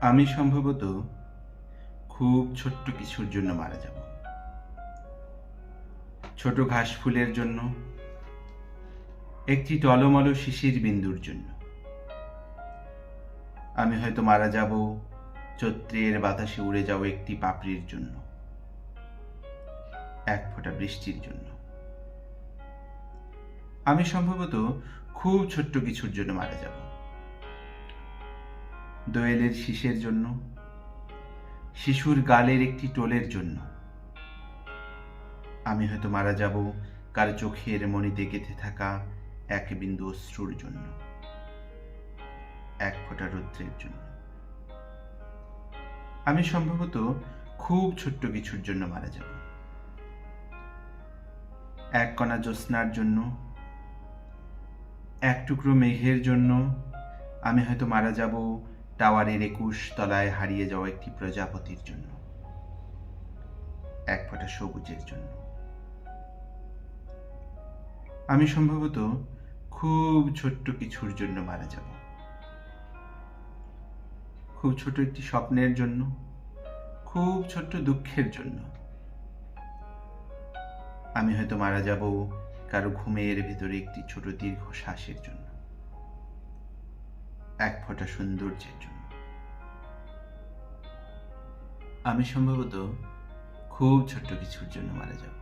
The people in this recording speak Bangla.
আমি সম্ভবত খুব ছোট্ট কিছুর জন্য মারা যাব। ছোট ঘাস ফুলের জন্য, একটি টলমল শিশির বিন্দুর জন্য। আমি হয়তো মারা যাব চৈত্রের বাতাসে উড়ে যাওয়া একটি পাপড়ির জন্য, এক ফোঁটা বৃষ্টির জন্য। আমি সম্ভবত খুব ছোট্ট কিছুর জন্য মারা যাব। দোয়েলের শীষের জন্য, শিশুর গালের একটি টোলের জন্য। আমি হয়তো মারা যাব কারো চোখের মণিতে গেঁথে থাকা এক বিন্দু অশ্রুর জন্য, এক ফোঁটা রৌদ্রের জন্য। আমি সম্ভবত খুব ছোট্ট কিছুর জন্য মারা যাব। এক কণা জ্যোৎস্নার জন্য, এক টুকরো মেঘের জন্য। আমি হয়তো মারা যাব টাওয়ারের 21 তলায় হারিয়ে যাওয়া একটি প্রজাপতির জন্য, এক ফোঁটা সবুজের জন্য। আমি সম্ভবত খুব ছোট্ট কিছুর জন্য মারা যাব। খুব ছোট একটি স্বপ্নের জন্য, খুব ছোট্ট দুঃখের জন্য। আমি হয়তো মারা যাব কারো ঘুমের ভেতরে একটি ছোট দীর্ঘ শ্বাসের জন্য, এক ফোঁটা সৌন্দর্যের জন্য। আমি সম্ভবত খুব ছোট্ট কিছুর জন্য মারা যাব।